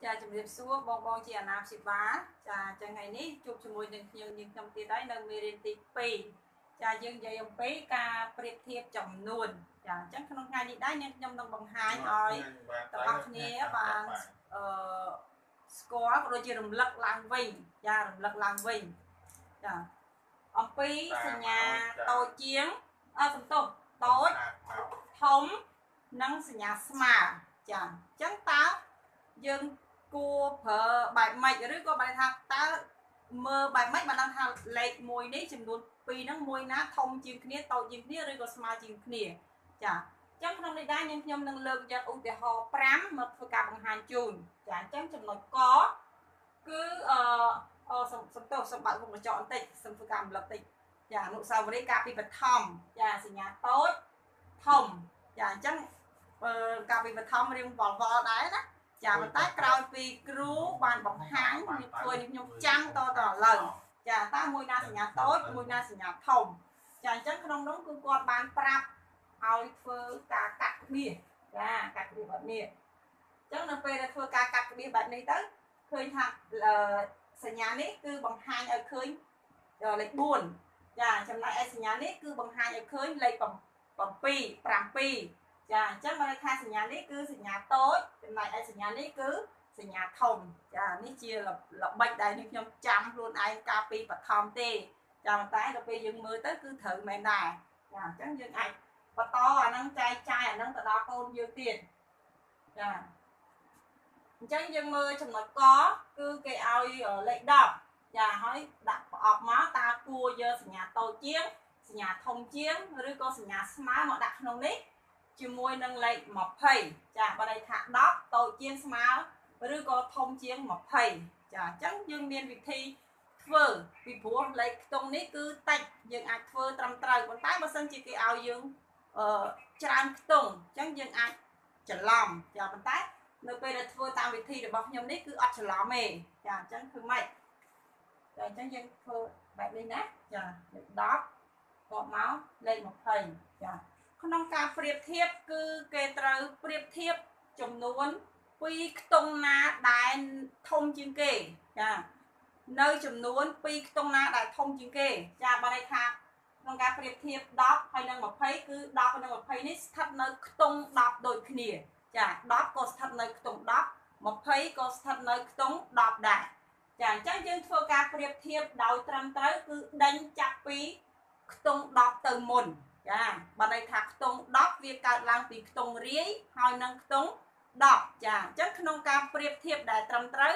Chàជំរាបសួរបងបងជាអាណាព្យាបាលចាចឹងថ្ងៃនេះជួបជាមួយនឹងខ្ញុំទៀតហើយនៅមេរៀនទី2ចាយើងនិយាយអំពីការប្រៀបធៀបចំនួនចាអញ្ចឹងក្នុងថ្ងៃនេះដែរខ្ញុំនឹងបង្ហាញឲ្យទាំងអស់គ្នាបានស្គាល់ក៏ដូចជារំលឹកឡើងវិញចារំលឹកឡើងវិញចាអំពីសញ្ញាតូចជាងសំទោសតូចធំនិងសញ្ញាស្មើចាអញ្ចឹងតើយើងគួរប្រើបែបម៉េចឬក៏បែរថាតើមើលបែបម៉េចបានដឹងថាលេខ1នេះចំនួន2ហ្នឹងមួយណាធំជាងគ្នាតូចជាងគ្នាឬក៏ស្មើជាងគ្នាចាអញ្ចឹងក្នុងនេះដែរខ្ញុំនឹងលើកយកឧទាហរណ៍5មកធ្វើការបង្ហាញជូនចាអញ្ចឹងចំណុចកគឺសំទោសសម្បត្តិវងកញ្ចក់បន្តិចសូមធ្វើការរំលឹកតិចចាអនុស្សាវរីយ៍កាលពីបឋមចាសញ្ញាតូចធំចាអញ្ចឹងកាលពីបឋមរៀងវល់ដែរណាចាប៉ុន្តែក្រោយពីគ្រូបានបង្ហាញធ្វើឲ្យខ្ញុំចាំតឥឡូវចាតើមួយណាសញ្ញាតូចមួយណាសញ្ញាធំចាអញ្ចឹងក្នុងនោះគឺគាត់បានប្រាប់ឲ្យធ្វើការកាត់ក្បៀសចាកាត់ក្បៀសបែបនេះអញ្ចឹងនៅពេលដែលធ្វើការកាត់ក្បៀសបែបនេះទៅឃើញថាសញ្ញានេះគឺបង្ហាញឲ្យឃើញលេខ4ចាចំណែកឯសញ្ញានេះគឺបង្ហាញឲ្យឃើញលេខ7 7ចាអញ្ចឹងបានថាសញ្ញានេះគឺសញ្ញាតូចចំណែកឯសញ្ញានេះគឺសញ្ញាធំចានេះជាល្បិចដែលខ្ញុំចាំខ្លួនឯងកាលពីបឋមទេចាប៉ុន្តែដល់ពេលយើងមើលទៅគឺត្រូវមែនដែរចាអញ្ចឹងយើងអាចបន្តអាហ្នឹងចែកចាយអាហ្នឹងទៅដល់កូនយើងទៀតចាអញ្ចឹងយើងមើលចំណុចកគឺគេឲ្យលេខ10ចាហើយដាក់ប្រអប់មកតើគួរយកសញ្ញាតូចជាងសញ្ញាធំជាងឬក៏សញ្ញាស្មើមកដាក់ក្នុងនេះជាមួយនឹងលេខ20ចាបើន័យថា10តូចជាងស្មើឬក៏ធំជាង20ចាអញ្ចឹងយើងមានវិធីធ្វើពីព្រោះលេខខ្ទង់នេះគឺតិចយើងអាចធ្វើត្រឹមត្រូវប៉ុន្តែបើសិនជាគេឲ្យយើងច្រើនខ្ទង់អញ្ចឹងយើងអាចច្រឡំចាប៉ុន្តែនៅពេលដែលធ្វើតាមវិធីរបស់ខ្ញុំនេះគឺអត់ច្រឡំទេចាអញ្ចឹងធ្វើម៉េចចាអញ្ចឹងយើងធ្វើបែបនេះណាចាលេខ10គាត់មកលេខ20ចាក្នុងការប្រៀបធៀបគឺគេត្រូវប្រៀបធៀបចំនួន2ខ្ទង់ណាដែលធំជាងគេចានៅចំនួន2ខ្ទង់ណាដែលធំជាងគេចាបើន័យថាក្នុងការប្រៀបធៀប10ហើយនិង20គឺ10និង20នេះស្ថិតនៅខ្ទង់10ដូចគ្នាចា10ក៏ស្ថិតនៅខ្ទង់10 20ក៏ស្ថិតនៅខ្ទង់10ដែរចាអញ្ចឹងយើងធ្វើការប្រៀបធៀបដោយត្រឹមត្រូវគឺដេញចាប់ពីខ្ទង់10ទៅមុនចាបើន័យថាខ្ទង់10វាកើតឡើងពីខ្ទង់រាយហើយនឹងខ្ទង់10ចាអញ្ចឹងក្នុងការប្រៀបធៀបដែលត្រឹមត្រូវ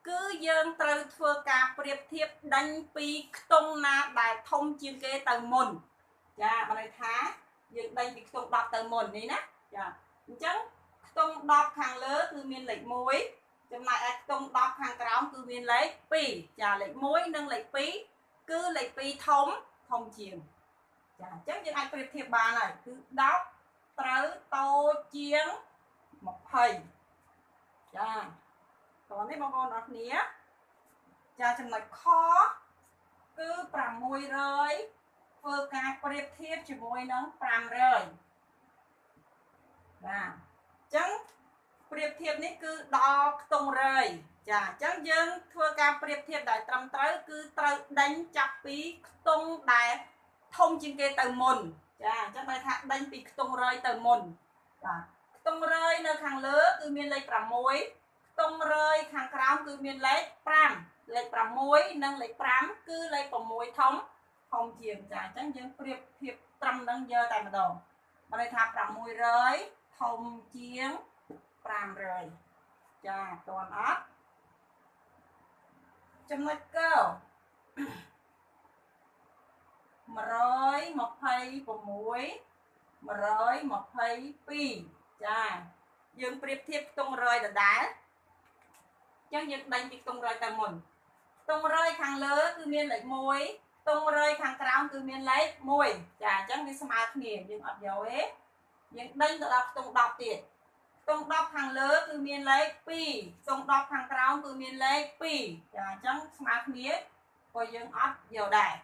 គឺយើងត្រូវធ្វើការប្រៀបធៀបដេញពីខ្ទង់ណាដែលធំជាងគេទៅមុនចាបើន័យថាយើងដេញពីខ្ទង់10ទៅមុននេះណាចាអញ្ចឹងខ្ទង់10ខាងលើគឺមានលេខ1ចំណែកឯខ្ទង់10ខាងក្រោមគឺមានលេខ2ចាលេខ1និងលេខ2គឺលេខ2ធំជាងចាអញ្ចឹងយើងអាចប្រៀបធៀបបានហើយគឺ10ត្រូវតូចជាង20ចាតោះនេះបងប្អូនអរគ្នាចាចំណុចខគឺ600ធ្វើការប្រៀបធៀបជាមួយនឹង500បាទអញ្ចឹងប្រៀបធៀបនេះគឺដល់ខ្ទង់រយចាអញ្ចឹងយើងធ្វើការប្រៀបធៀបដែលត្រឹមត្រូវគឺត្រូវដេញចាប់ពីខ្ទង់ដែលធំជាងគេទៅមុនចាអញ្ចឹងន័យថាដេញពីខ្ទង់រយទៅមុនបាទខ្ទង់រយនៅខាងលើគឺមានលេខ6ខ្ទង់រយខាងក្រោមគឺមានលេខ5លេខ6និងលេខ5គឺលេខ6ធំជាងចាអញ្ចឹងយើងប្រៀបធៀបត្រឹមនឹងយកតែម្ដងបើន័យថា600ធំជាង500ចាតើអត់ចំណុចក126ចាយើងប្រៀបធៀបខ្ទង់រយដដែលអញ្ចឹងយើងដេញពីខ្ទង់រយទៅមុនខ្ទង់រយខាងលើគឺមានលេខ1ខ្ទង់រយខាងក្រោមគឺមានលេខ1ចាអញ្ចឹងវាស្មើគ្នាយើងអត់យកទេយើងដេញទៅដល់ខ្ទង់10ទៀតខ្ទង់10ខាងលើគឺមានលេខ2ខ្ទង់10ខាងក្រោមគឺមានលេខ2ចាអញ្ចឹងស្មើគ្នាក៏យើងអត់យកដែរ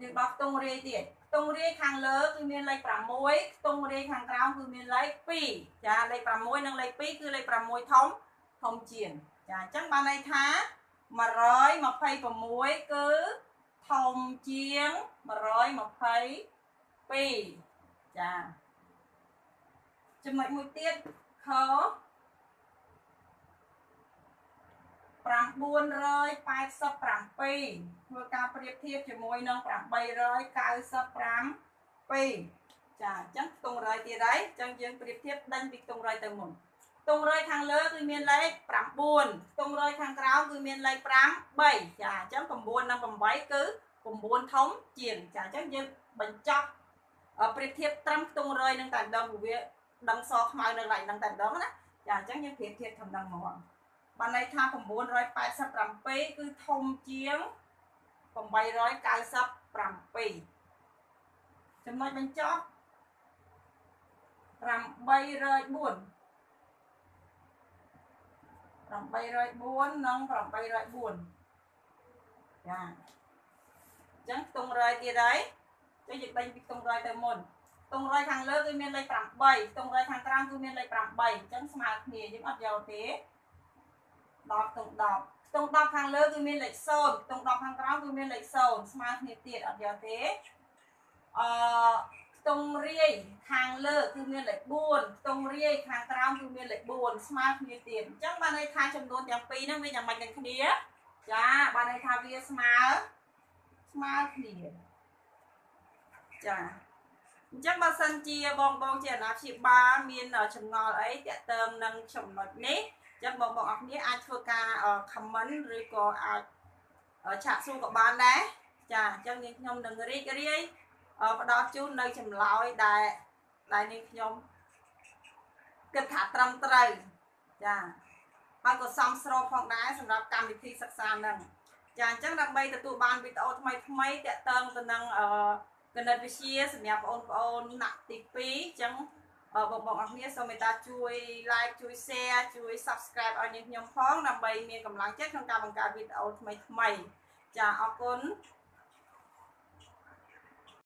យើងដល់ខ្ទង់រាយទៀតខ្ទង់រាយខាងលើគឺមានលេខ6ខ្ទង់រាយខាងក្រោមគឺមានលេខ2ចាលេខ6និងលេខ2គឺលេខ6ធំ ធំជាងចាអញ្ចឹងបានន័យថា126គឺធំជាង122ចាចំណុចមួយទៀតខ987ធ្វើការប្រៀបធៀបជាមួយនឹង897ចាអញ្ចឹងខ្ទង់រយទៀតហើយអញ្ចឹងយើងប្រៀបធៀបដេញពីខ្ទង់រយទៅមុនខ្ទង់រយខាងលើគឺមានលេខ9ខ្ទង់រយខាងក្រោមគឺមានលេខ5 ចាអញ្ចឹង9និង8គឺ9ធំជាងចាអញ្ចឹងយើងបញ្ចប់ប្រៀបធៀបត្រឹមខ្ទង់រយនឹងតែម្ដងព្រោះវាដឹងសខ្មៅនៅកន្លែងហ្នឹងតែម្ដងណាចាអញ្ចឹងយើងប្រៀបធៀបត្រឹមហ្នឹងហ្មងបានន័យថា987គឺធំជាង897ចំណុចបញ្ចប់804និង804ចាអញ្ចឹងខ្ទង់រយទៀតហើយចុះយើងដេញពីខ្ទង់រយទៅមុនខ្ទង់រយខាងលើគឺមានលេខ8ខ្ទង់រយខាងក្រោមគឺមានលេខ8អញ្ចឹងស្មើគ្នាយើងអត់យកទេ10ខ្ទង់10ខ្ទង់10ខាងលើគឺមានលេខ0ខ្ទង់10ខាងក្រោមគឺមានលេខ0ស្មើគ្នាទៀតអត់យកទេខ្ទង់រាយខាងលើគឺមានលេខ4ខ្ទង់រាយខាងក្រោមគឺមានលេខ4ស្មើគ្នាទៀតអញ្ចឹងបានន័យថាចំនួនទាំងពីរហ្នឹងវាយ៉ាងម៉េចនឹងគ្នាចាបានន័យថាវាស្មើគ្នាចាអញ្ចឹងបើសិនជាបងជាអាណាព្យាបាលមានចម្ងល់អីតាក់ទងនឹងចំណុចនេះអញ្ចឹងបងអរគ្នាអាចធ្វើការ comment ឬក៏អាចឆាកសួរក៏បានដែរចាអញ្ចឹងនាងខ្ញុំនឹងរីករាយផ្ដល់ជូននៅចម្លើយដែលនាងខ្ញុំគិតថាត្រឹមត្រូវចាហើយក៏សមស្របផងដែរសម្រាប់កម្មវិធីសិក្សាហ្នឹងចាអញ្ចឹងដើម្បីទទួលបានវីដេអូថ្មីតាក់ទងទៅនឹងគណិតវិទ្យាសម្រាប់បងប្អូនថ្នាក់ទី2អញ្ចឹងបងអរគ្នាសូមមេត្តាជួយ like ជួយ share ជួយ subscribe ឲ្យនាងខ្ញុំផងដើម្បីមានកម្លាំងចិត្តក្នុងការបង្កើតវីដេអូថ្មីចាអរគុណ